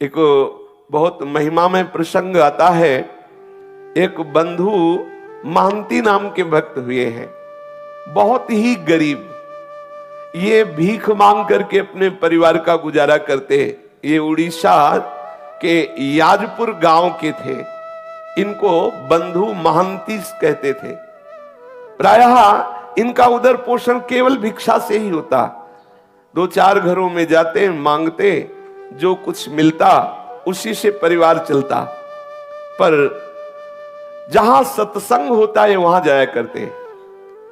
एक बहुत महिमामय प्रसंग आता है। एक बंधु महंती नाम के भक्त हुए हैं, बहुत ही गरीब। ये भीख मांग करके अपने परिवार का गुजारा करते। ये उड़ीसा के याजपुर गांव के थे। इनको बंधु महंती कहते थे। प्रायः इनका उदर पोषण केवल भिक्षा से ही होता। दो चार घरों में जाते, मांगते, जो कुछ मिलता उसी से परिवार चलता। पर जहां सत्संग होता है वहां जाया करते।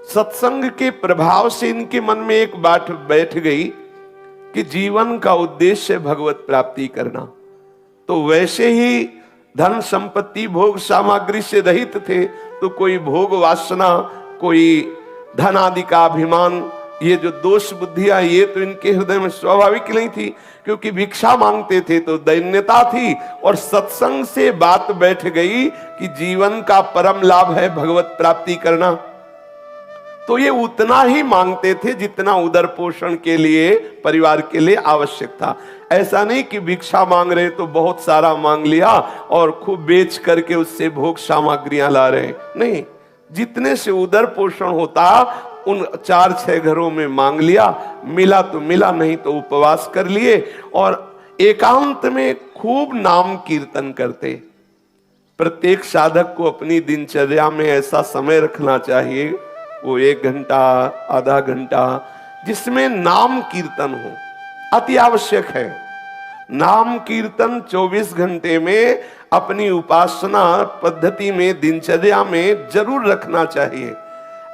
सत्संग के प्रभाव से इनके मन में एक बात बैठ गई कि जीवन का उद्देश्य भगवत प्राप्ति करना। तो वैसे ही धन संपत्ति भोग सामग्री से रहित थे, तो कोई भोग वासना, कोई धन आदि का अभिमान, ये जो दोष बुद्धियां, ये तो इनके हृदय में स्वाभाविक नहीं थी, क्योंकि भिक्षा मांगते थे तो दैन्यता थी। और सत्संग से बात बैठ गई कि जीवन का परम लाभ है भगवत प्राप्ति करना। तो ये उतना ही मांगते थे जितना उदर पोषण के लिए, परिवार के लिए आवश्यक था। ऐसा नहीं कि भिक्षा मांग रहे तो बहुत सारा मांग लिया और खूब बेच करके उससे भोग सामग्रियां ला रहे, नहीं। जितने से उदर पोषण होता उन 4-6 घरों में मांग लिया, मिला तो मिला, नहीं तो उपवास कर लिए और एकांत में खूब नाम कीर्तन करते। प्रत्येक साधक को अपनी दिनचर्या में ऐसा समय रखना चाहिए, वो 1 घंटा, आधा घंटा, जिसमें नाम कीर्तन हो। अति आवश्यक है। नाम कीर्तन 24 घंटे में अपनी उपासना पद्धति में, दिनचर्या में जरूर रखना चाहिए।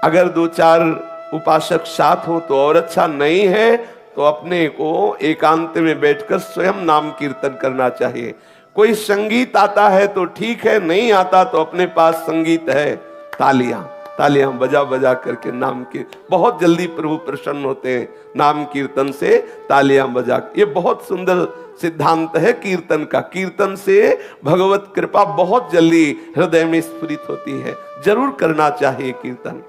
अगर 2-4 उपासक साथ हो तो और अच्छा, नहीं है तो अपने को एकांत में बैठकर स्वयं नाम कीर्तन करना चाहिए। कोई संगीत आता है तो ठीक है, नहीं आता तो अपने पास संगीत है, तालियां बजा बजा करके नाम के, बहुत जल्दी प्रभु प्रसन्न होते हैं नाम कीर्तन से, तालियां बजा। ये बहुत सुंदर सिद्धांत है कीर्तन का। कीर्तन से भगवत कृपा बहुत जल्दी हृदय में स्फुरित होती है। जरूर करना चाहिए कीर्तन।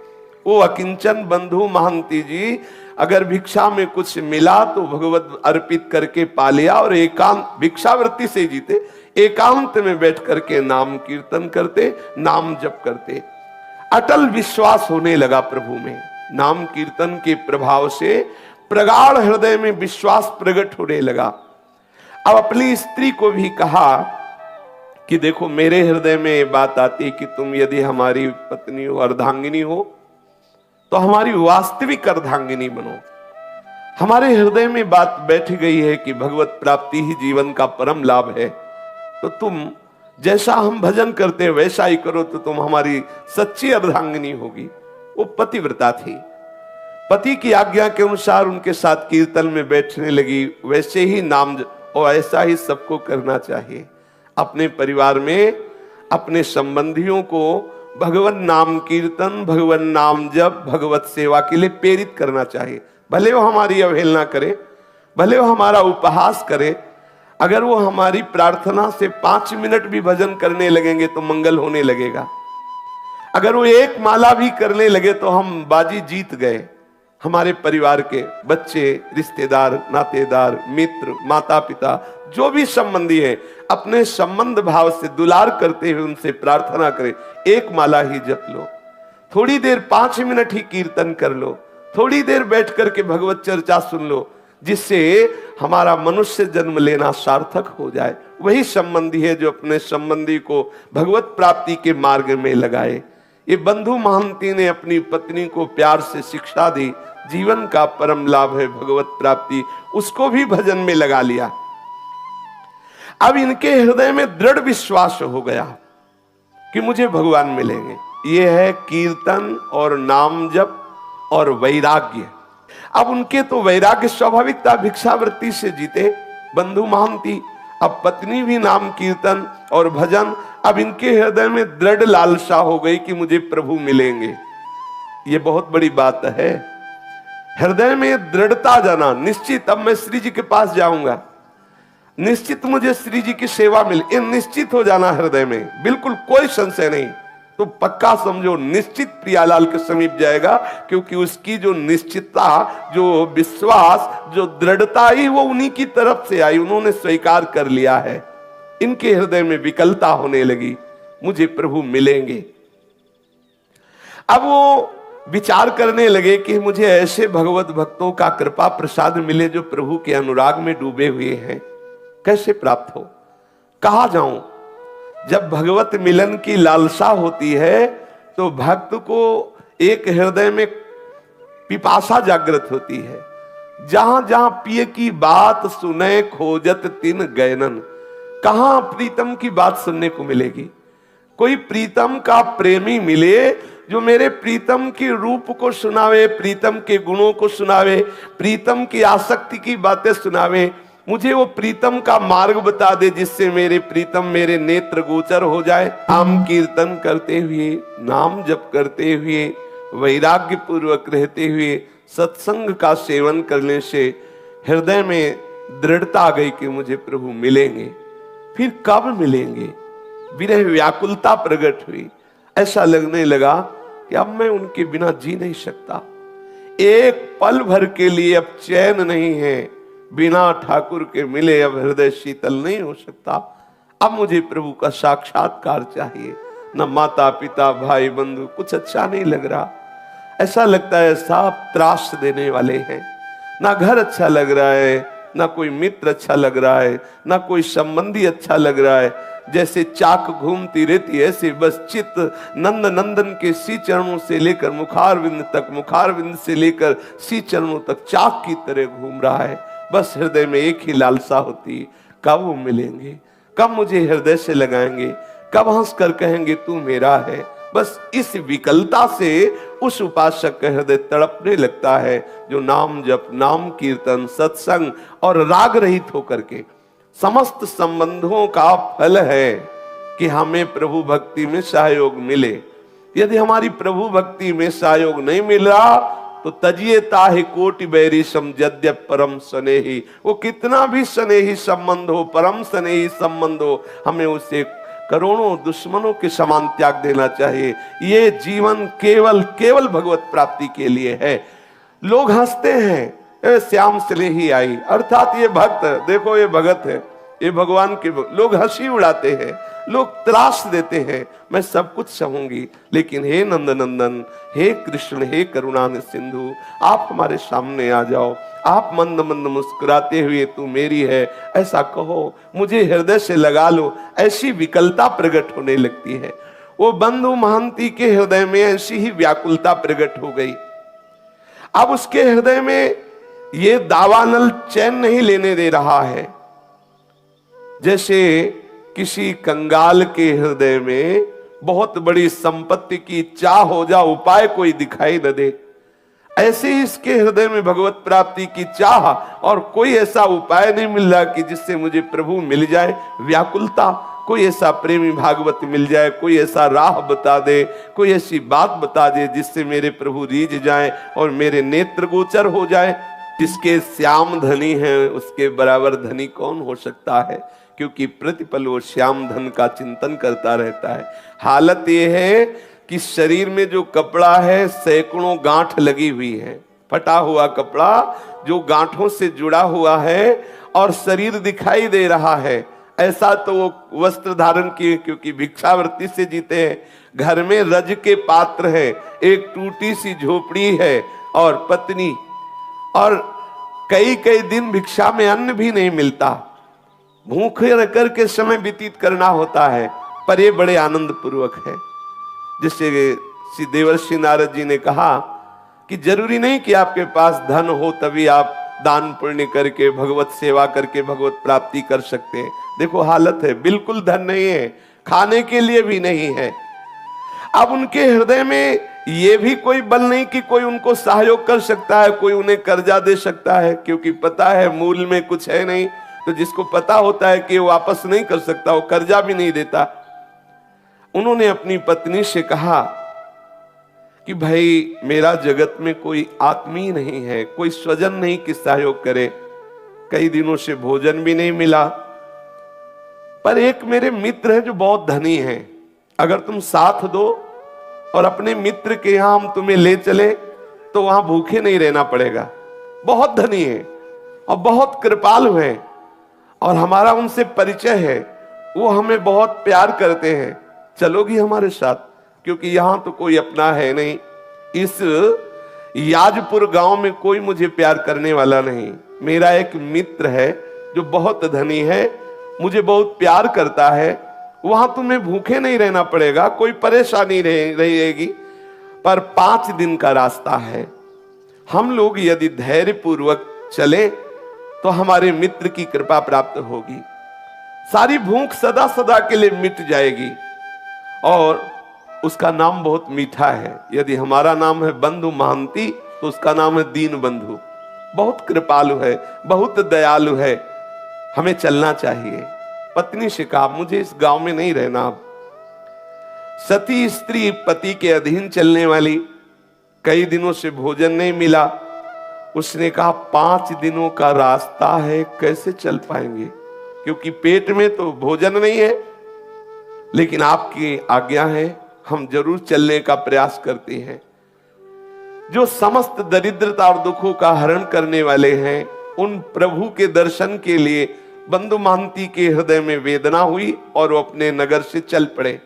वो अकिंचन बंधु महंती जी अगर भिक्षा में कुछ मिला तो भगवत अर्पित करके पा लिया और एकांत, भिक्षावृत्ति से जीते, एकांत में बैठ करके नाम कीर्तन करते, नाम जप करते। अटल विश्वास होने लगा प्रभु में। नाम कीर्तन के प्रभाव से प्रगाढ़ हृदय में विश्वास प्रकट होने लगा। अब अपनी स्त्री को भी कहा कि देखो, मेरे हृदय में ये बात आती कि तुम यदि हमारी पत्नी हो, अर्धांगिनी हो, तो हमारी वास्तविक अर्धांगिनी बनो। हमारे हृदय में बात बैठ गई है कि भगवत प्राप्ति ही जीवन का परम लाभ है, तो तुम जैसा हम भजन करते हैं वैसा ही करो, तो तुम हमारी सच्ची अर्धांगिनी होगी। वो पतिव्रता थी। पति की आज्ञा के अनुसार उनके साथ कीर्तन में बैठने लगी। वैसे ही नाम और ऐसा ही सबको करना चाहिए। अपने परिवार में अपने संबंधियों को भगवान नाम कीर्तन, भगवान नाम जप, भगवत सेवा के लिए प्रेरित करना चाहिए। भले वो हमारी अवहेलना करे, भले वो हमारा उपहास करे, अगर वो हमारी प्रार्थना से 5 मिनट भी भजन करने लगेंगे तो मंगल होने लगेगा। अगर वो 1 माला भी करने लगे तो हम बाजी जीत गए। हमारे परिवार के बच्चे, रिश्तेदार, नातेदार, मित्र, माता पिता, जो भी संबंधी है, अपने संबंध भाव से दुलार करते हुए उनसे प्रार्थना करें। 1 माला ही जप लो, थोड़ी देर 5 मिनट ही कीर्तन कर लो, थोड़ी देर बैठ करके भगवत चर्चा सुन लो, जिससे हमारा मनुष्य जन्म लेना सार्थक हो जाए। वही संबंधी है जो अपने संबंधी को भगवत प्राप्ति के मार्ग में लगाए। ये बंधु महंती ने अपनी पत्नी को प्यार से शिक्षा दी, जीवन का परम लाभ है भगवत प्राप्ति, उसको भी भजन में लगा लिया। अब इनके हृदय में दृढ़ विश्वास हो गया कि मुझे भगवान मिलेंगे। ये है कीर्तन और नाम जप और वैराग्य। अब उनके तो वैराग्य स्वाभाविक था, भिक्षावृत्ति से जीते बंधु महंती। अब पत्नी भी नाम कीर्तन और भजन। अब इनके हृदय में दृढ़ लालसा हो गई कि मुझे प्रभु मिलेंगे। ये बहुत बड़ी बात है। हृदय में दृढ़ता जाना, निश्चित अब मैं श्री जी के पास जाऊंगा, निश्चित मुझे श्री जी की सेवा मिले, ये निश्चित हो जाना हृदय में, बिल्कुल कोई संशय नहीं। तो पक्का समझो निश्चित प्रियालाल के समीप जाएगा, क्योंकि उसकी जो निश्चितता, जो विश्वास, जो दृढ़ता ही वो उन्हीं की तरफ से आई, उन्होंने स्वीकार कर लिया है। इनके हृदय में विकलता होने लगी, मुझे प्रभु मिलेंगे। अब वो विचार करने लगे कि मुझे ऐसे भगवत भक्तों का कृपा प्रसाद मिले जो प्रभु के अनुराग में डूबे हुए हैं, कैसे प्राप्त हो, कहां जाऊं। जब भगवत मिलन की लालसा होती है तो भक्त को एक हृदय में पिपासा जागृत होती है। जहां जहां पिय की बात सुने खोजत तिन गैनन, कहां प्रीतम की बात सुनने को मिलेगी। कोई प्रीतम का प्रेमी मिले जो मेरे प्रीतम के रूप को सुनावे, प्रीतम के गुणों को सुनावे, प्रीतम की आसक्ति की बातें सुनावे, मुझे वो प्रीतम का मार्ग बता दे जिससे मेरे प्रीतम मेरे नेत्र गोचर हो जाए। नाम कीर्तन करते हुए, नाम जप करते हुए, वैराग्य पूर्वक रहते हुए सत्संग का सेवन करने से हृदय में दृढ़ता आ गई कि मुझे प्रभु मिलेंगे। फिर कब मिलेंगे, विरह व्याकुलता प्रकट हुई। ऐसा लगने लगा कि अब मैं उनके बिना जी नहीं सकता, एक पल भर के लिए अब चैन नहीं है, बिना ठाकुर के मिले अब हृदय शीतल नहीं हो सकता। अब मुझे प्रभु का साक्षात्कार चाहिए। न माता पिता भाई बंधु कुछ अच्छा नहीं लग रहा, ऐसा लगता है सब त्रास देने वाले हैं। ना घर अच्छा लग रहा है, ना कोई मित्र अच्छा लग रहा है, ना कोई संबंधी अच्छा लग रहा है। जैसे चाक घूमती रहती है ऐसे बस चित्त नंद नंदन के सी चरणों से लेकर मुखारविंद तक, मुखारविंद से लेकर सी चरणों तक चाक की तरह घूम रहा है। बस हृदय में एक ही लालसा होती है, कब वो मिलेंगे, कब मुझे हृदय से लगाएंगे, कब हंस कर कहेंगे तू मेरा है। बस इस विकलता से उस उपासक का हृदय तड़पने लगता है जो नाम जप, नाम कीर्तन, सत्संग और राग रहित होकर के समस्त संबंधों का फल है कि हमें प्रभु भक्ति में सहयोग मिले। यदि हमारी प्रभु भक्ति में सहयोग नहीं मिल रहा तो तजिए ताहि कोटि बैरी समझद्य परम स्नेही, वो कितना भी स्नेही संबंध हो, परम स्नेही संबंध हो, हमें उसे करोड़ों दुश्मनों के समान त्याग देना चाहिए। ये जीवन केवल केवल भगवत प्राप्ति के लिए है। लोग हंसते हैं, श्याम स्नेही आई, अर्थात ये भक्त, देखो ये भगत है, ये भगवान के लोग हंसी उड़ाते हैं, लोग त्रास देते हैं, मैं सब कुछ सहूंगी, लेकिन हे नंद नंदन, हे कृष्ण, हे करुणा सिंधु, आप हमारे सामने आ जाओ, आप मंद मंद मुस्कुराते हुए तू मेरी है ऐसा कहो, मुझे हृदय से लगा लो। ऐसी विकलता प्रकट होने लगती है। वो बंधु महंती के हृदय में ऐसी ही व्याकुलता प्रकट हो गई। अब उसके हृदय में ये दावानल चैन नहीं लेने दे रहा है। जैसे किसी कंगाल के हृदय में बहुत बड़ी संपत्ति की चाह हो जा, उपाय कोई दिखाई न दे, ऐसे ही इसके हृदय में भगवत प्राप्ति की चाह और कोई ऐसा उपाय नहीं मिल रहा कि जिससे मुझे प्रभु मिल जाए। व्याकुलता, कोई ऐसा प्रेमी भागवत मिल जाए, कोई ऐसा राह बता दे, कोई ऐसी बात बता दे जिससे मेरे प्रभु रीझ जाए और मेरे नेत्र गोचर हो जाए। जिसके श्याम धनी है उसके बराबर धनी कौन हो सकता है, क्योंकि प्रतिपल वो श्याम धन का चिंतन करता रहता है। हालत ये है कि शरीर में जो कपड़ा है सैकड़ों गांठ लगी हुई है, फटा हुआ कपड़ा जो गांठों से जुड़ा हुआ है और शरीर दिखाई दे रहा है। ऐसा तो वो वस्त्र धारण किए, क्योंकि भिक्षावृत्ति से जीते हैं। घर में रज के पात्र है, एक टूटी सी झोपड़ी है और पत्नी, और कई कई दिन भिक्षा में अन्न भी नहीं मिलता, भूखे रह कर के समय व्यतीत करना होता है, पर ये बड़े आनंद पूर्वक है। जिससे श्री देवर्षि नारद जी ने कहा कि जरूरी नहीं कि आपके पास धन हो तभी आप दान पुण्य करके भगवत सेवा करके भगवत प्राप्ति कर सकते हैं। देखो हालत है, बिल्कुल धन नहीं है, खाने के लिए भी नहीं है। अब उनके हृदय में ये भी कोई बल नहीं कि कोई उनको सहयोग कर सकता है, कोई उन्हें कर्जा दे सकता है, क्योंकि पता है मूल में कुछ है नहीं। तो जिसको पता होता है कि वो वापस नहीं कर सकता, वो कर्जा भी नहीं देता। उन्होंने अपनी पत्नी से कहा कि भाई मेरा जगत में कोई आत्मीय नहीं है, कोई स्वजन नहीं कि सहयोग करे, कई दिनों से भोजन भी नहीं मिला, पर एक मेरे मित्र है जो बहुत धनी है, अगर तुम साथ दो और अपने मित्र के यहां हम तुम्हें ले चले तो वहां भूखे नहीं रहना पड़ेगा। बहुत धनी है और बहुत कृपालु है और हमारा उनसे परिचय है, वो हमें बहुत प्यार करते हैं, चलोगी हमारे साथ? क्योंकि यहां तो कोई अपना है नहीं, इस याजपुर गांव में कोई मुझे प्यार करने वाला नहीं। मेरा एक मित्र है जो बहुत धनी है, मुझे बहुत प्यार करता है, वहां तुम्हें भूखे नहीं रहना पड़ेगा, कोई परेशानी रहेगी, पर 5 दिन का रास्ता है। हम लोग यदि धैर्य पूर्वक चले तो हमारे मित्र की कृपा प्राप्त होगी, सारी भूख सदा सदा के लिए मिट जाएगी और उसका नाम बहुत मीठा है। यदि हमारा नाम है बंधु महांती तो उसका नाम है दीन बंधु। बहुत कृपालु है, बहुत दयालु है, हमें चलना चाहिए। पत्नी से कहा मुझे इस गांव में नहीं रहना। अब सती स्त्री पति के अधीन चलने वाली, कई दिनों से भोजन नहीं मिला। उसने कहा 5 दिनों का रास्ता है, कैसे चल पाएंगे, क्योंकि पेट में तो भोजन नहीं है, लेकिन आपकी आज्ञा है, हम जरूर चलने का प्रयास करते हैं। जो समस्त दरिद्रता और दुखों का हरण करने वाले हैं, उन प्रभु के दर्शन के लिए बंधु महांती के हृदय में वेदना हुई और वो अपने नगर से चल पड़े।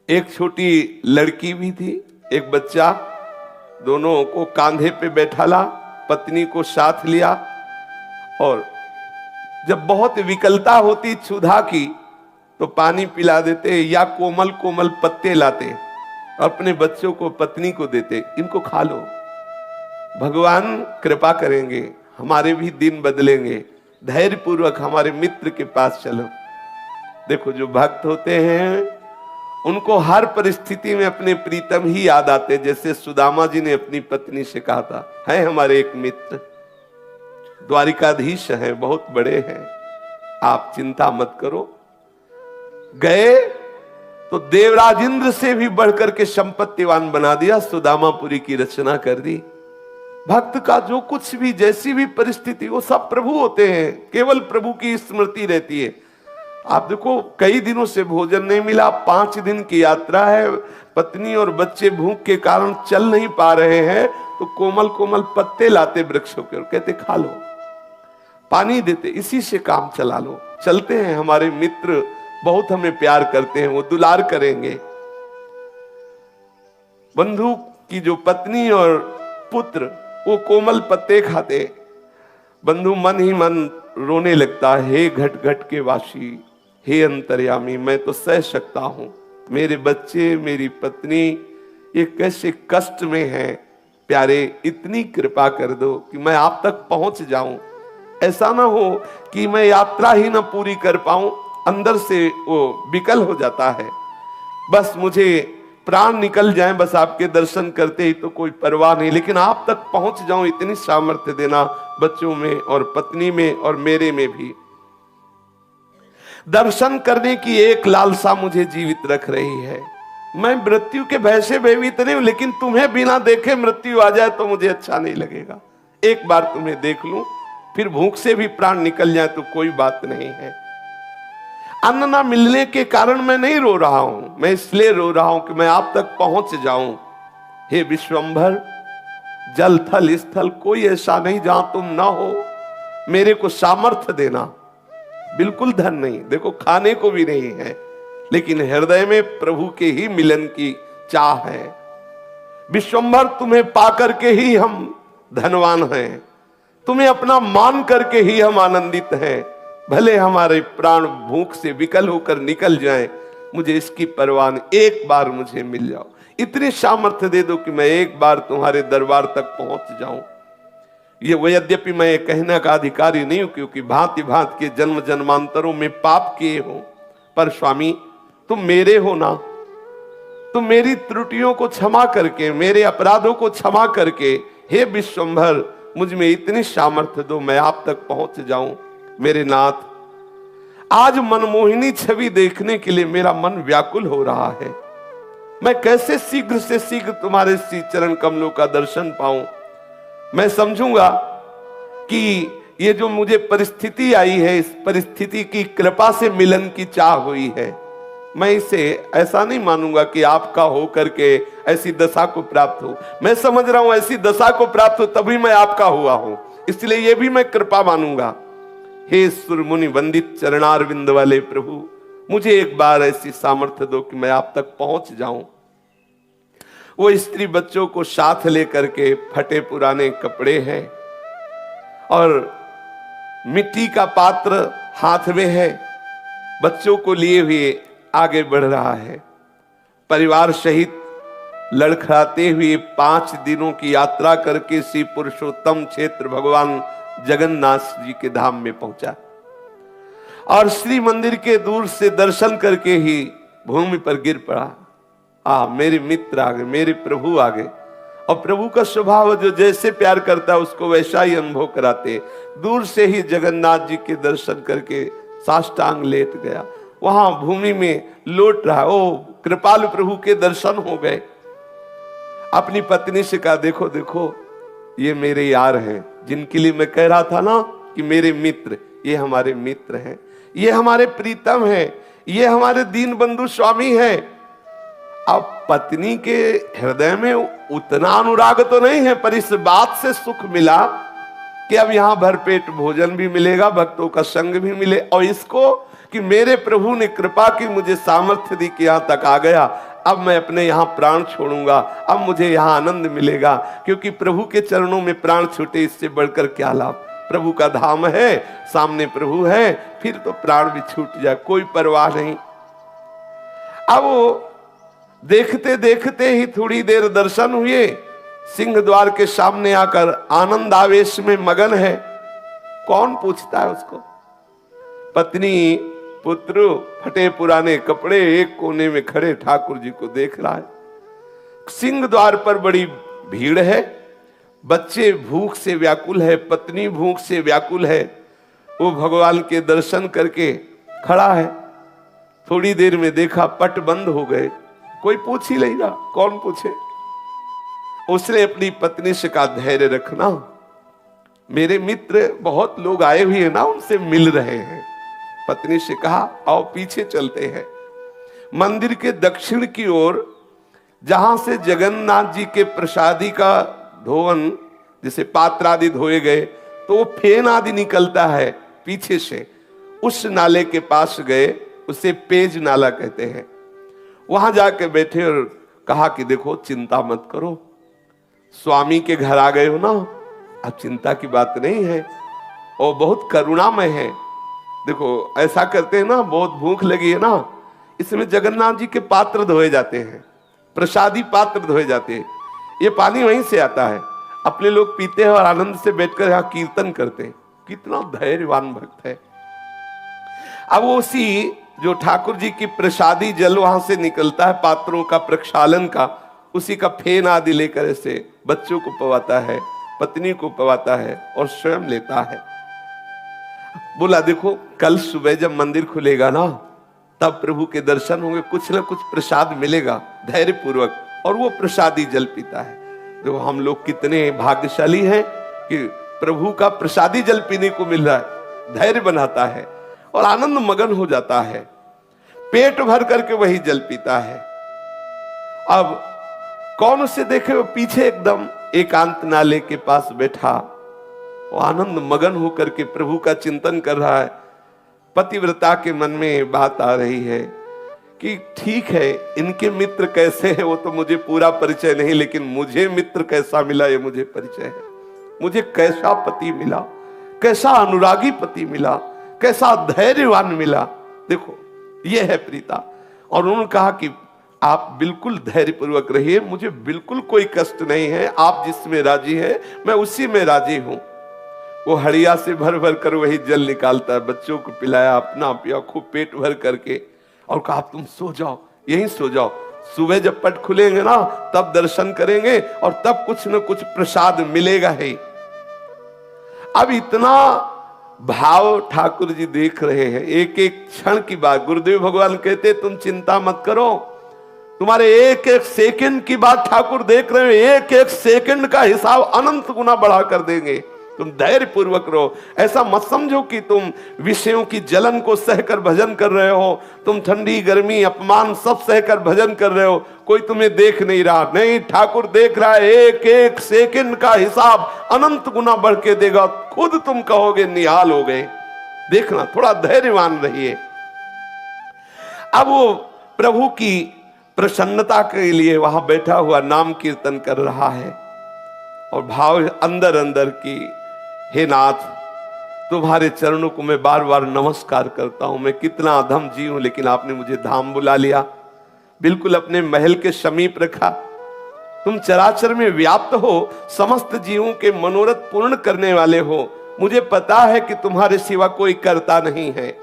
एक छोटी लड़की भी थी, एक बच्चा, दोनों को कांधे पे बैठा ला, पत्नी को साथ लिया और जब बहुत विकलता होती क्षुधा की तो पानी पिला देते या कोमल कोमल पत्ते लाते, अपने बच्चों को पत्नी को देते, इनको खा लो, भगवान कृपा करेंगे, हमारे भी दिन बदलेंगे, धैर्य पूर्वक हमारे मित्र के पास चलो। देखो जो भक्त होते हैं उनको हर परिस्थिति में अपने प्रीतम ही याद आते, जैसे सुदामा जी ने अपनी पत्नी से कहा था, है हमारे एक मित्र द्वारिकाधीश हैं, बहुत बड़े हैं, आप चिंता मत करो। गए तो देवराज इंद्र से भी बढ़कर के संपत्तिवान बना दिया, सुदामापुरी की रचना कर दी। भक्त का जो कुछ भी, जैसी भी परिस्थिति, वो सब प्रभु होते हैं, केवल प्रभु की स्मृति रहती है। आप देखो कई दिनों से भोजन नहीं मिला, 5 दिन की यात्रा है, पत्नी और बच्चे भूख के कारण चल नहीं पा रहे हैं, तो कोमल कोमल पत्ते लाते वृक्षों के और कहते खा लो, पानी देते, इसी से काम चला लो। चलते हैं, हमारे मित्र बहुत हमें प्यार करते हैं, वो दुलार करेंगे। बंधु की जो पत्नी और पुत्र वो कोमल पत्ते खाते, बंधु मन ही मन रोने लगता, हे घट घट के वासी, हे अंतर्यामी, मैं तो सह सकता हूं, मेरे बच्चे मेरी पत्नी ये कैसे कष्ट में हैं, प्यारे इतनी कृपा कर दो कि मैं आप तक पहुंच जाऊं। ऐसा ना हो कि मैं यात्रा ही ना पूरी कर पाऊं, अंदर से वो विकल हो जाता है, बस मुझे प्राण निकल जाएं, बस आपके दर्शन करते ही तो कोई परवाह नहीं, लेकिन आप तक पहुंच जाऊं, इतनी सामर्थ्य देना बच्चों में और पत्नी में और मेरे में भी। दर्शन करने की एक लालसा मुझे जीवित रख रही है। मैं मृत्यु के भय से भयभीत नहीं हूं, लेकिन तुम्हें बिना देखे मृत्यु आ जाए तो मुझे अच्छा नहीं लगेगा। एक बार तुम्हें देख लूं, फिर भूख से भी प्राण निकल जाए तो कोई बात नहीं है। अन्न ना मिलने के कारण मैं नहीं रो रहा हूं, मैं इसलिए रो रहा हूं कि मैं आप तक पहुंच जाऊं। हे विश्वंभर, जल थल स्थल कोई ऐसा नहीं जहां तुम ना हो, मेरे को सामर्थ्य देना। बिल्कुल धन नहीं, देखो खाने को भी नहीं है, लेकिन हृदय में प्रभु के ही मिलन की चाह है। विश्वंभर, तुम्हें पाकर के ही हम धनवान हैं, तुम्हें अपना मान करके ही हम आनंदित हैं। भले हमारे प्राण भूख से विकल होकर निकल जाएं, मुझे इसकी परवाह नहीं, एक बार मुझे मिल जाओ, इतनी सामर्थ्य दे दो कि मैं एक बार तुम्हारे दरबार तक पहुंच जाऊं। ये वो यद्यपि मैं कहने का अधिकारी नहीं हूं, क्योंकि भांति भांति के जन्म जन्मांतरों में पाप किए हो, पर स्वामी तुम मेरे हो ना, तुम मेरी त्रुटियों को क्षमा करके, मेरे अपराधों को क्षमा करके, हे विश्वंभर मुझ में इतनी सामर्थ्य दो मैं आप तक पहुंच जाऊं। मेरे नाथ, आज मनमोहिनी छवि देखने के लिए मेरा मन व्याकुल हो रहा है। मैं कैसे शीघ्र से शीघ्र तुम्हारे श्री चरण कमलों का दर्शन पाऊं। मैं समझूंगा कि ये जो मुझे परिस्थिति आई है, इस परिस्थिति की कृपा से मिलन की चाह हुई है। मैं इसे ऐसा नहीं मानूंगा कि आपका हो करके ऐसी दशा को प्राप्त हो। मैं समझ रहा हूं ऐसी दशा को प्राप्त हो तभी मैं आपका हुआ हूं, इसलिए यह भी मैं कृपा मानूंगा। हे सुर मुनि वंदित चरणारविंद वाले प्रभु, मुझे एक बार ऐसी सामर्थ्य दो कि मैं आप तक पहुंच जाऊं। वो स्त्री बच्चों को साथ लेकर के, फटे पुराने कपड़े हैं और मिट्टी का पात्र हाथ में है, बच्चों को लिए हुए आगे बढ़ रहा है। परिवार सहित लड़खड़ाते हुए 5 दिनों की यात्रा करके श्री पुरुषोत्तम क्षेत्र भगवान जगन्नाथ जी के धाम में पहुंचा और श्री मंदिर के दूर से दर्शन करके ही भूमि पर गिर पड़ा। मेरे मित्र आ गए, मेरे प्रभु आ गए। और प्रभु का स्वभाव जो जैसे प्यार करता है उसको वैसा ही अनुभव कराते। दूर से ही जगन्नाथ जी के दर्शन करके साष्टांग लेट गया, वहां भूमि में लौट रहा। ओ कृपालु प्रभु के दर्शन हो गए। अपनी पत्नी से कहा, देखो देखो ये मेरे यार हैं, जिनके लिए मैं कह रहा था ना कि मेरे मित्र, ये हमारे मित्र हैं, ये हमारे प्रीतम हैं, ये हमारे दीन बंधु स्वामी हैं। अब पत्नी के हृदय में उतना अनुराग तो नहीं है, पर इस बात से सुख मिला कि अब यहां भरपेट भोजन भी मिलेगा, भक्तों का संग भी मिले, और इसको कि मेरे प्रभु ने कृपा की, मुझे सामर्थ्य दी कि यहां तक आ गया। अब मैं अपने यहां प्राण छोड़ूंगा, अब मुझे यहां आनंद मिलेगा, क्योंकि प्रभु के चरणों में प्राण छूटे इससे बढ़कर क्या लाभ। प्रभु का धाम है, सामने प्रभु है, फिर तो प्राण भी छूट जाए कोई परवाह नहीं। अब वो देखते देखते ही थोड़ी देर दर्शन हुए, सिंह द्वार के सामने आकर आनंद आवेश में मगन है। कौन पूछता है उसको? पत्नी पुत्र फटे पुराने कपड़े एक कोने में खड़े ठाकुर जी को देख रहा है। सिंह द्वार पर बड़ी भीड़ है, बच्चे भूख से व्याकुल है, पत्नी भूख से व्याकुल है। वो भगवान के दर्शन करके खड़ा है। थोड़ी देर में देखा पट बंद हो गए, कोई पूछ ही नहीं रहा, कौन पूछे। उसने अपनी पत्नी से कहा, धैर्य रखना, मेरे मित्र बहुत लोग आए हुए हैं ना, उनसे मिल रहे हैं। पत्नी से कहा, आओ पीछे चलते हैं। मंदिर के दक्षिण की ओर जहां से जगन्नाथ जी के प्रसादी का धोवन, जिसे पात्र आदि धोए गए, तो वो फेन आदि निकलता है पीछे से, उस नाले के पास गए, उसे पेज नाला कहते हैं। वहां जाके बैठे और कहा कि देखो चिंता मत करो, स्वामी के घर आ गए हो ना, अब चिंता की बात नहीं है, और बहुत करुणामय है। देखो ऐसा करते हैं ना, बहुत भूख लगी है ना, इसमें जगन्नाथ जी के पात्र धोए जाते हैं, प्रसादी पात्र धोए जाते हैं, ये पानी वहीं से आता है, अपने लोग पीते हैं और आनंद से बैठकर यहाँ कीर्तन करते हैं। कितना धैर्यवान भक्त है। अब उसी जो ठाकुर जी की प्रसादी जल वहां से निकलता है, पात्रों का प्रक्षालन का, उसी का फेन आदि लेकर ऐसे बच्चों को पवाता है, पत्नी को पवाता है और स्वयं लेता है। बोला देखो कल सुबह जब मंदिर खुलेगा ना, तब प्रभु के दर्शन होंगे, कुछ ना कुछ प्रसाद मिलेगा, धैर्य पूर्वक। और वो प्रसादी जल पीता है। देखो हम लोग कितने भाग्यशाली हैं कि प्रभु का प्रसादी जल पीने को मिल रहा है। धैर्य बनाता है और आनंद मगन हो जाता है, पेट भर करके वही जल पीता है। अब कौन उसे देखे, वो पीछे एकदम एकांत नाले के पास बैठा, वो आनंद मगन होकर के प्रभु का चिंतन कर रहा है। पतिव्रता के मन में बात आ रही है कि ठीक है, इनके मित्र कैसे हैं वो तो मुझे पूरा परिचय नहीं, लेकिन मुझे मित्र कैसा मिला ये मुझे परिचय है। मुझे कैसा पति मिला, कैसा अनुरागी पति मिला, कैसा धैर्यवान मिला। देखो ये है प्रीता। और उन्होंने कहा कि आप बिल्कुल धैर्यपूर्वक रहिए, मुझे बिल्कुल कोई कष्ट नहीं है, आप जिसमें राजी है मैं उसी में राजी हूं। वो हड़िया से भर भर कर वही जल निकालता है, बच्चों को पिलाया, अपना पिया खूब पेट भर करके, और कहा तुम सो जाओ, यहीं सो जाओ, सुबह जब पट खुलेंगे ना तब दर्शन करेंगे और तब कुछ न कुछ प्रसाद मिलेगा ही। अब इतना भाव ठाकुर जी देख रहे हैं, एक एक क्षण की बात। गुरुदेव भगवान कहते तुम चिंता मत करो, तुम्हारे एक एक सेकंड की बात ठाकुर देख रहे हैं, एक एक सेकंड का हिसाब अनंत गुना बढ़ा कर देंगे। तुम धैर्य पूर्वक रहो। ऐसा मत समझो कि तुम विषयों की जलन को सहकर भजन कर रहे हो, तुम ठंडी गर्मी अपमान सब सहकर भजन कर रहे हो, कोई तुम्हें देख नहीं रहा। नहीं, ठाकुर देख रहा है। एक एक सेकंड का हिसाब अनंत गुना बढ़ के देगा। खुद तुम कहोगे निहाल हो गए। देखना, थोड़ा धैर्यवान रहिए। अब वो प्रभु की प्रसन्नता के लिए वहां बैठा हुआ नाम कीर्तन कर रहा है और भाव अंदर अंदर की, हे नाथ, तुम्हारे चरणों को मैं बार बार नमस्कार करता हूं। मैं कितना अधम जीव हूं, लेकिन आपने मुझे धाम बुला लिया, बिल्कुल अपने महल के समीप रखा। तुम चराचर में व्याप्त हो, समस्त जीवों के मनोरथ पूर्ण करने वाले हो। मुझे पता है कि तुम्हारे सिवा कोई करता नहीं है।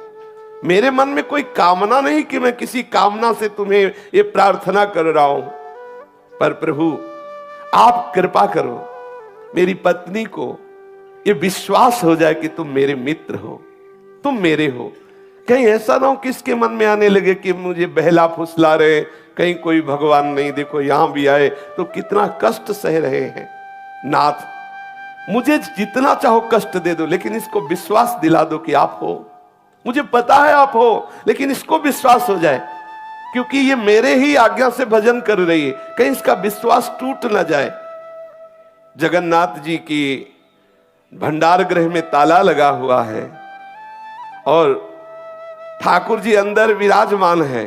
मेरे मन में कोई कामना नहीं कि मैं किसी कामना से तुम्हें ये प्रार्थना कर रहा हूं, पर प्रभु आप कृपा करो, मेरी पत्नी को ये विश्वास हो जाए कि तुम मेरे मित्र हो, तुम मेरे हो। कहीं ऐसा ना हो कि इसके मन में आने लगे कि मुझे बहला फुसला रहे, कहीं कोई भगवान नहीं, देखो यहां भी आए तो कितना कष्ट सह रहे हैं। नाथ, मुझे जितना चाहो कष्ट दे दो, लेकिन इसको विश्वास दिला दो कि आप हो। मुझे पता है आप हो, लेकिन इसको विश्वास हो जाए, क्योंकि ये मेरे ही आज्ञा से भजन कर रही है, कहीं इसका विश्वास टूट ना जाए। जगन्नाथ जी की भंडार गृह में ताला लगा हुआ है और ठाकुर जी अंदर विराजमान है,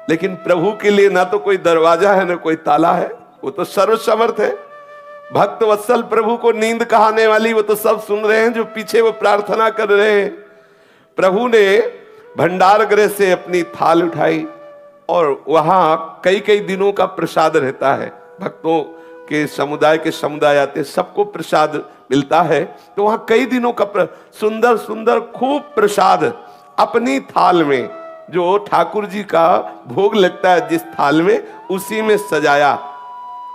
लेकिन प्रभु के लिए ना तो कोई दरवाजा है ना कोई ताला है। वो तो सर्वसमर्थ है। भक्त वत्सल प्रभु को नींद कहाने वाली वो तो सब सुन रहे हैं, जो पीछे वो प्रार्थना कर रहे हैं। प्रभु ने भंडार गृह से अपनी थाल उठाई और वहां कई कई दिनों का प्रसाद रहता है। भक्तों के समुदाय आते, सबको प्रसाद मिलता है, तो वहां कई दिनों का सुंदर सुंदर खूब प्रसाद अपनी थाल में, जो ठाकुर जी का भोग लगता है जिस थाल में, उसी में सजाया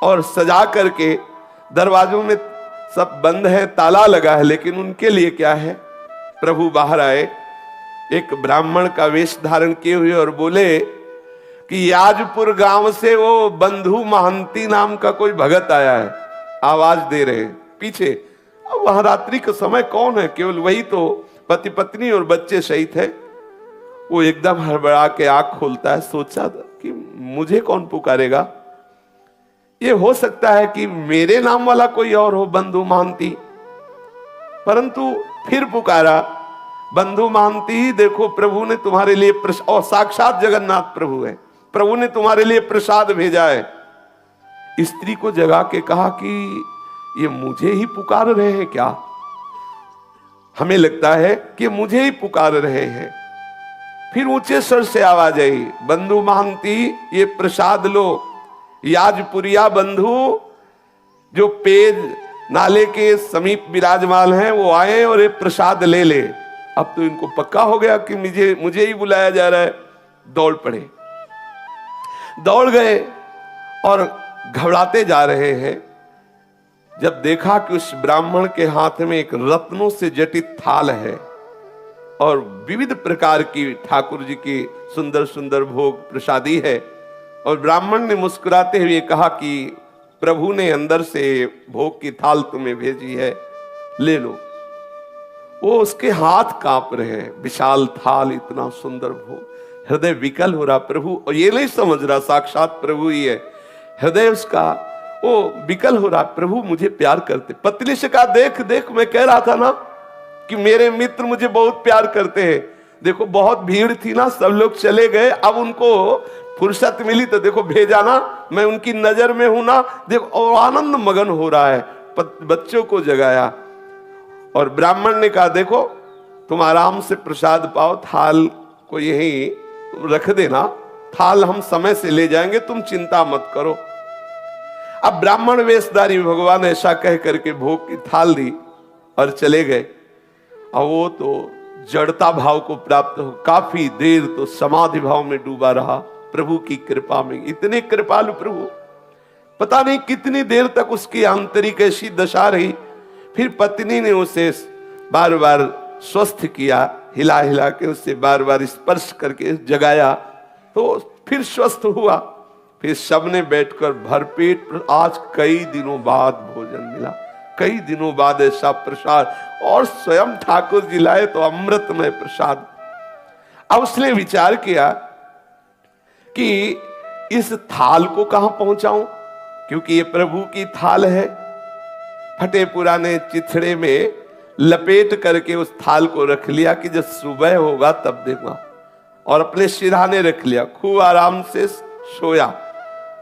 और सजा करके दरवाजों में सब बंद है, ताला लगा है, लेकिन उनके लिए क्या है, प्रभु बाहर आए एक ब्राह्मण का वेश धारण किए हुए और बोले कि याजपुर गांव से वो बंधु महंती नाम का कोई भगत आया है। आवाज दे रहे पीछे। अब वहां रात्रि का समय कौन है, केवल वही तो पति पत्नी और बच्चे सहित है। वो एकदम हड़बड़ा के आंख खोलता है, सोचा कि मुझे कौन पुकारेगा, ये हो सकता है कि मेरे नाम वाला कोई और हो, बंधु महंती। परंतु फिर पुकारा, बंधु महंती, देखो प्रभु ने तुम्हारे लिए और साक्षात जगन्नाथ प्रभु है, प्रभु ने तुम्हारे लिए प्रसाद भेजा है। स्त्री को जगा के कहा कि ये मुझे ही पुकार रहे हैं क्या? हमें लगता है कि मुझे ही पुकार रहे हैं। फिर ऊंचे स्वर से आवाज आई, बंधु महंती, ये प्रसाद लो। याजपुरिया बंधु जो पेज नाले के समीप विराजमान हैं, वो आए और ये प्रसाद ले ले। अब तो इनको पक्का हो गया कि मुझे ही बुलाया जा रहा है। दौड़ पड़े, दौड़ गए और घबराते जा रहे हैं। जब देखा कि उस ब्राह्मण के हाथ में एक रत्नों से जटित थाल है और विविध प्रकार की ठाकुर जी की सुंदर सुंदर भोग प्रसादी है, और ब्राह्मण ने मुस्कुराते हुए कहा कि प्रभु ने अंदर से भोग की थाल तुम्हें भेजी है, ले लो। वो उसके हाथ कांप रहे हैं, विशाल थाल, इतना सुंदर भोग, हृदय विकल हो रहा। प्रभु, और ये नहीं समझ रहा साक्षात प्रभु ही है, हृदय उसका वो विकल हो रहा। प्रभु मुझे प्यार करते। पत्नी से कहा, देख देख, मैं कह रहा था ना कि मेरे मित्र मुझे बहुत प्यार करते हैं। देखो बहुत भीड़ थी ना, सब लोग चले गए, अब उनको फुर्सत मिली तो देखो भेजा ना, मैं उनकी नजर में हूं ना, देखो। और आनंद मगन हो रहा है, बच्चों को जगाया और ब्राह्मण ने कहा, देखो तुम आराम से प्रसाद पाओ, थाल को यहीं रख देना, थाल हम समय से ले जाएंगे, तुम चिंता मत करो। अब ब्राह्मण वेशधारी भगवान ऐसा कह करके भोग की थाल दी और चले गए। और वो तो जड़ता भाव को प्राप्त हो, काफी देर तो समाधि भाव में डूबा रहा प्रभु की कृपा में। इतने कृपालु प्रभु, पता नहीं कितनी देर तक उसकी आंतरिक ऐसी दशा रही। फिर पत्नी ने उसे बार बार स्वस्थ किया, हिला हिला के उसे बार बार स्पर्श करके जगाया, तो फिर स्वस्थ हुआ। फिर सबने बैठकर भरपेट, आज कई दिनों बाद भोजन मिला, कई दिनों बाद ऐसा प्रसाद, और स्वयं ठाकुर जी लाए तो अमृतमय प्रसाद। अब उसने विचार किया कि इस थाल को कहां पहुंचाऊं, क्योंकि ये प्रभु की थाल है। फटे पुराने चिथड़े में लपेट करके उस थाल को रख लिया कि जब सुबह होगा तब देखूंगा, और अपने सिरहाने रख लिया, खूब आराम से सोया।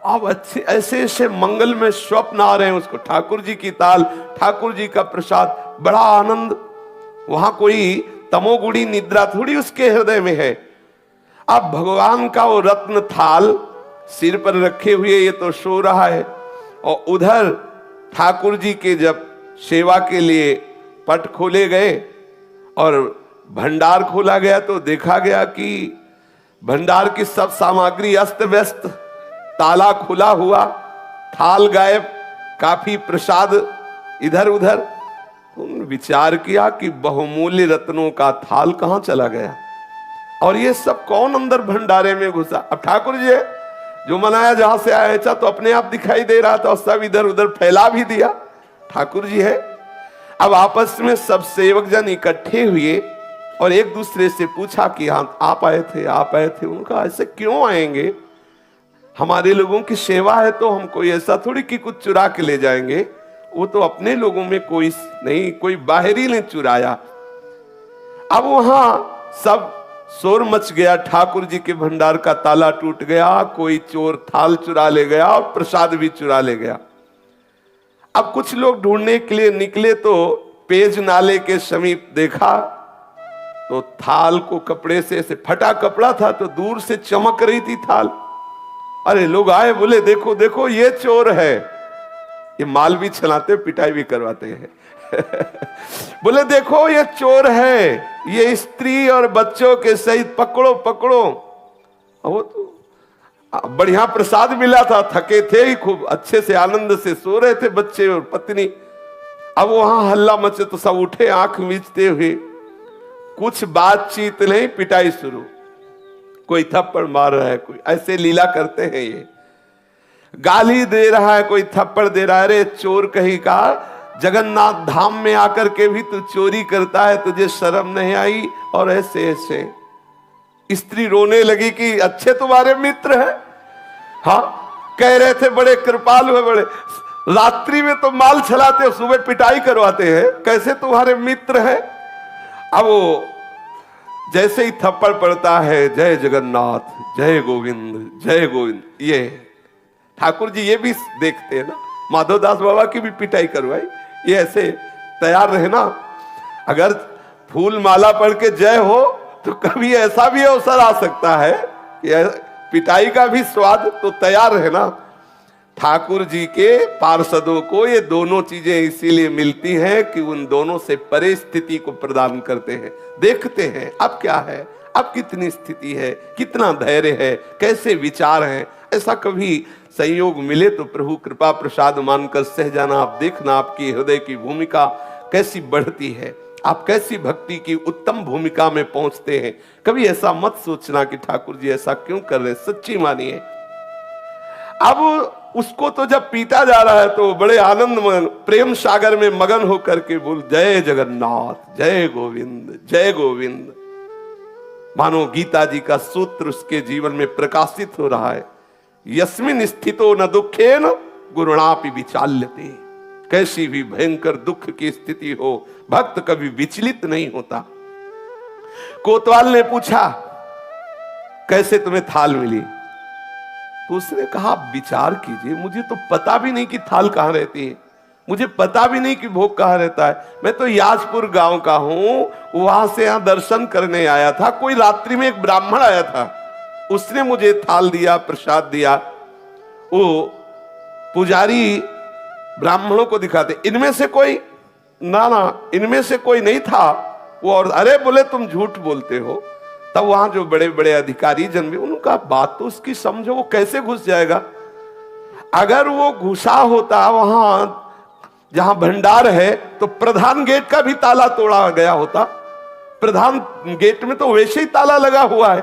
अब अच्छे ऐसे ऐसे मंगल में स्वप्न आ रहे हैं उसको, ठाकुर जी की ताल, ठाकुर जी का प्रसाद, बड़ा आनंद। वहां कोई तमोगुणी निद्रा थोड़ी उसके हृदय में है। अब भगवान का वो रत्न थाल सिर पर रखे हुए ये तो सो रहा है, और उधर ठाकुर जी के जब सेवा के लिए पट खोले गए और भंडार खोला गया तो देखा गया कि भंडार की सब सामग्री अस्त व्यस्त, ताला खुला हुआ, थाल गायब, काफी प्रसाद इधर उधर। उन्होंने विचार किया कि बहुमूल्य रत्नों का थाल कहां चला गया, और ये सब कौन अंदर भंडारे में घुसा। अब ठाकुर जी जो मनाया जहां से आया ऐसा तो अपने आप दिखाई दे रहा था, और सब इधर उधर फैला भी दिया, ठाकुर जी है। अब आपस में सब सेवक जन इकट्ठे हुए और एक दूसरे से पूछा कि हाँ आप आए थे, आप आए थे। उनका ऐसे क्यों आएंगे, हमारे लोगों की सेवा है तो हम कोई ऐसा थोड़ी कि कुछ चुरा के ले जाएंगे, वो तो अपने लोगों में कोई नहीं, कोई बाहरी ने चुराया। अब वहां सब शोर मच गया, ठाकुर जी के भंडार का ताला टूट गया, कोई चोर थाल चुरा ले गया और प्रसाद भी चुरा ले गया। अब कुछ लोग ढूंढने के लिए निकले तो पेज नाले के समीप देखा तो थाल को कपड़े से फटा कपड़ा था तो दूर से चमक रही थी थाल। अरे लोग आए, बोले देखो देखो ये चोर है। ये माल भी चलाते, पिटाई भी करवाते हैं। बोले देखो ये चोर है, ये स्त्री और बच्चों के सहित पकड़ो पकड़ो। वो तो बढ़िया प्रसाद मिला था, थके थे ही, खूब अच्छे से आनंद से सो रहे थे बच्चे और पत्नी। अब वहां हल्ला मचे तो सब उठे आंख मीचते हुए, कुछ बातचीत नहीं, पिटाई शुरू। कोई थप्पड़ मार रहा है, कोई ऐसे लीला करते हैं, ये गाली दे रहा है, कोई थप्पड़ दे रहा है। अरे चोर कहीं का, जगन्नाथ धाम में आकर के भी तू चोरी करता है, तुझे शर्म नहीं आई। और ऐसे ऐसे स्त्री रोने लगी कि अच्छे तुम्हारे मित्र हैं, हाँ कह रहे थे बड़े कृपालु है, बड़े रात्रि में तो माल चलाते हो, सुबह पिटाई करवाते हैं, कैसे तुम्हारे मित्र हैं। अब वो जैसे ही थप्पड़ पड़ता है, जय जगन्नाथ, जय गोविंद, जय गोविंद। ये ठाकुर जी ये भी देखते हैं ना, माधवदास बाबा की भी पिटाई करवाई, ये ऐसे तैयार रहे ना। अगर फूल माला पढ़ के जय हो तो कभी ऐसा भी अवसर आ सकता है कि पिटाई का भी स्वाद, तो तैयार है ना। ठाकुर जी के पार्षदों को ये दोनों चीजें इसीलिए मिलती हैं कि उन दोनों से परे स्थिति को प्रदान करते हैं। देखते हैं अब क्या है, अब कितनी स्थिति है, कितना धैर्य है, कैसे विचार हैं। ऐसा कभी संयोग मिले तो प्रभु कृपा प्रसाद मानकर सह जाना। आप देखना आपकी हृदय की भूमिका कैसी बढ़ती है, आप कैसी भक्ति की उत्तम भूमिका में पहुंचते हैं। कभी ऐसा मत सोचना कि ठाकुर जी ऐसा क्यों कर रहे, सच्ची मानिए। अब उसको तो जब पीटा जा रहा है तो बड़े आनंद प्रेम सागर में मगन होकर के बोल जय जगन्नाथ, जय गोविंद, जय गोविंद। मानो गीता जी का सूत्र उसके जीवन में प्रकाशित हो रहा है, यस्मिन स्थितो न दुखेन गुरुणापि विचाल्यते। कैसी भी भयंकर दुख की स्थिति हो, भक्त कभी विचलित नहीं होता। कोतवाल ने पूछा कैसे तुम्हें थाल मिली, तो उसने कहा विचार कीजिए, मुझे तो पता भी नहीं कि थाल कहां रहती है, मुझे पता भी नहीं कि भोग कहां रहता है। मैं तो याजपुर गांव का हूं, वहां से यहां दर्शन करने आया था। कोई रात्रि में एक ब्राह्मण आया था, उसने मुझे थाल दिया, प्रसाद दिया। वो पुजारी ब्राह्मणों को दिखाते, इनमें से कोई ना, इनमें से कोई नहीं था वो। और अरे बोले तुम झूठ बोलते हो। तब वहां जो बड़े बड़े अधिकारी जन भी, उनका बात तो उसकी समझो, वो कैसे घुस जाएगा। अगर वो घुसा होता वहां जहां भंडार है तो प्रधान गेट का भी ताला तोड़ा गया होता। प्रधान गेट में तो वैसे ही ताला लगा हुआ है।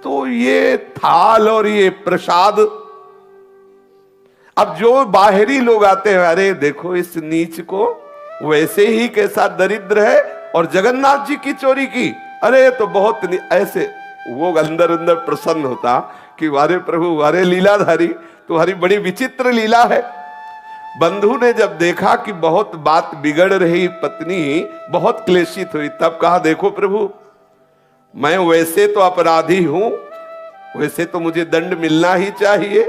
तो ये थाल और ये प्रसाद, अब जो बाहरी लोग आते हैं, अरे देखो इस नीच को, वैसे ही कैसा दरिद्र है, और जगन्नाथ जी की चोरी की, अरे तो बहुत ऐसे, वो अंदर अंदर प्रसन्न होता कि वारे प्रभु, वारे लीलाधारी, तुम्हारी बड़ी विचित्र लीला है। बंधु ने जब देखा कि बहुत बात बिगड़ रही, पत्नी बहुत क्लेशित हुई, तब कहा देखो प्रभु, मैं वैसे तो अपराधी हूं, वैसे तो मुझे दंड मिलना ही चाहिए,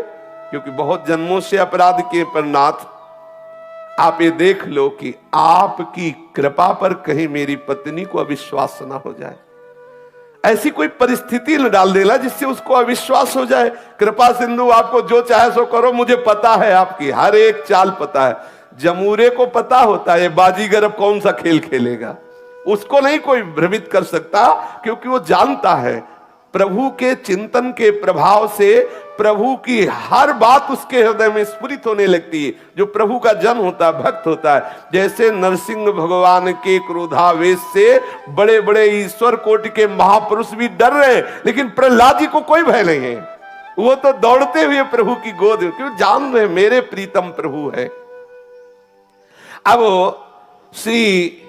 क्योंकि बहुत जन्मों से अपराध किए, पर नाथ आप ये देख लो कि आपकी कृपा पर कहीं मेरी पत्नी को अविश्वास ना हो जाए, ऐसी कोई परिस्थिति न डाल देना जिससे उसको अविश्वास हो जाए। कृपा सिंधु, आपको जो चाहे सो करो, मुझे पता है आपकी हर एक चाल पता है। जमूरे को पता होता है बाजीगर अब कौन सा खेल खेलेगा, उसको नहीं कोई भ्रमित कर सकता, क्योंकि वो जानता है प्रभु के चिंतन के प्रभाव से प्रभु की हर बात उसके हृदय में स्फुरित होने लगती है। जो प्रभु का जन होता है, भक्त होता है, जैसे नरसिंह भगवान के क्रोधावेश से बड़े बड़े ईश्वर कोटि के महापुरुष भी डर रहे हैं, लेकिन प्रहलाद जी को कोई भय नहीं है, वो तो दौड़ते हुए प्रभु की गोद में, क्यों जान रहे मेरे प्रीतम प्रभु है। अब श्री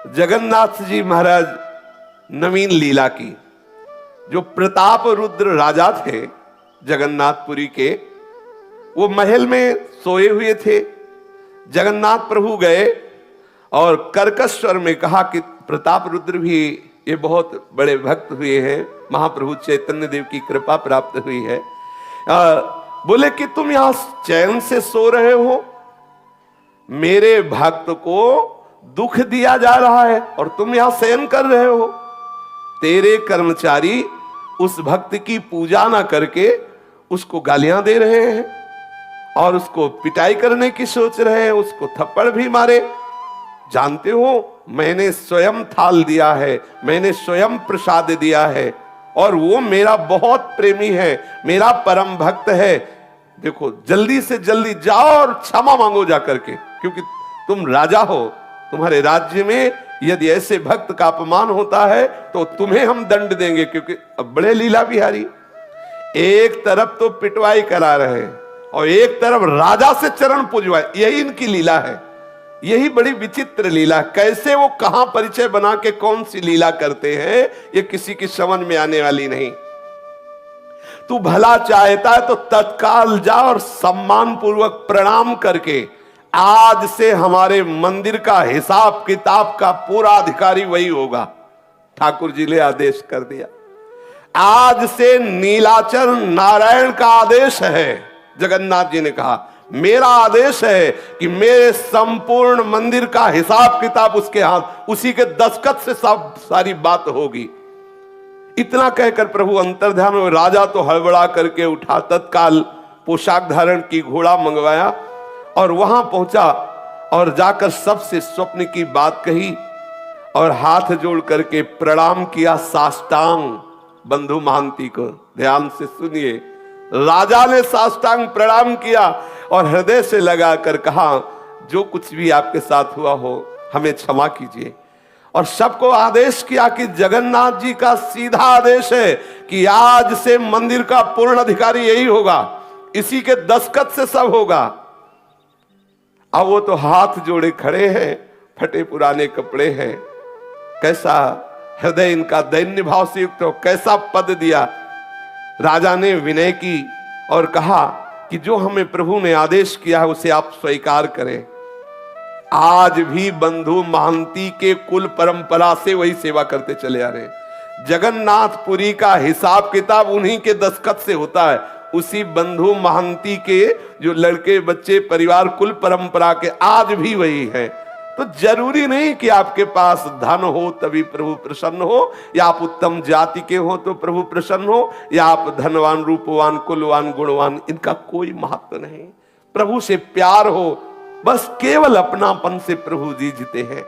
जगन्नाथ जी महाराज नवीन लीला की, जो प्रताप रुद्र राजा थे जगन्नाथपुरी के, वो महल में सोए हुए थे। जगन्नाथ प्रभु गए और कर्कश स्वर में कहा कि प्रताप रुद्र भी ये बहुत बड़े भक्त हुए हैं, महाप्रभु चैतन्य देव की कृपा प्राप्त हुई है। बोले कि तुम यहां चैन से सो रहे हो, मेरे भक्त को दुख दिया जा रहा है और तुम यहां शयन कर रहे हो। तेरे कर्मचारी उस भक्त की पूजा ना करके उसको गालियां दे रहे हैं और उसको पिटाई करने की सोच रहे हैं, उसको थप्पड़ भी मारे। जानते हो मैंने स्वयं थाल दिया है, मैंने स्वयं प्रसाद दिया है, और वो मेरा बहुत प्रेमी है, मेरा परम भक्त है। देखो जल्दी से जल्दी जाओ और क्षमा मांगो जाकर के, क्योंकि तुम राजा हो, तुम्हारे राज्य में यदि ऐसे भक्त का अपमान होता है तो तुम्हें हम दंड देंगे। क्योंकि अब बड़े लीला बिहारी, एक तरफ तो पिटवाई करा रहे हैं और एक तरफ राजा से चरण पूजवाए, यही इनकी लीला है। यही बड़ी विचित्र लीला, कैसे वो कहां परिचय बना के कौन सी लीला करते हैं, ये किसी की समझ में आने वाली नहीं। तू भला चाहता है तो तत्काल जा और सम्मान पूर्वक प्रणाम करके, आज से हमारे मंदिर का हिसाब किताब का पूरा अधिकारी वही होगा। ठाकुर जी ने आदेश कर दिया, आज से नीलाचल नारायण का आदेश है। जगन्नाथ जी ने कहा मेरा आदेश है कि मेरे संपूर्ण मंदिर का हिसाब किताब उसके हाथ, उसी के दस्तखत से सब सारी बात होगी। इतना कहकर प्रभु अंतर्ध्यान में, राजा तो हड़बड़ा करके उठा, तत्काल पोशाक धारण की, घोड़ा मंगवाया और वहां पहुंचा और जाकर सबसे स्वप्न की बात कही और हाथ जोड़ करके प्रणाम किया साष्टांग बंधु महांती को। ध्यान से सुनिए, राजा ने साष्टांग प्रणाम किया और हृदय से लगाकर कहा जो कुछ भी आपके साथ हुआ हो हमें क्षमा कीजिए। और सबको आदेश किया कि जगन्नाथ जी का सीधा आदेश है कि आज से मंदिर का पूर्ण अधिकारी यही होगा, इसी के दस्तखत से सब होगा। अब वो तो हाथ जोड़े खड़े हैं, फटे पुराने कपड़े हैं, कैसा हृदय इनका दैन्य भाव से युक्त हो, कैसा पद दिया। राजा ने विनय की और कहा कि जो हमें प्रभु ने आदेश किया है उसे आप स्वीकार करें। आज भी बंधु महांती के कुल परंपरा से वही सेवा करते चले आ रहे। जगन्नाथपुरी का हिसाब किताब उन्हीं के दस्तखत से होता है, उसी बंधु महांती के जो लड़के बच्चे परिवार कुल परंपरा के आज भी वही है। तो जरूरी नहीं कि आपके पास धन हो तभी प्रभु प्रसन्न हो, या आप उत्तम जाति के हो तो प्रभु प्रसन्न हो, या आप धनवान रूपवान कुलवान गुणवान, इनका कोई महत्व नहीं। प्रभु से प्यार हो, बस केवल अपनापन से प्रभु जी जीते हैं।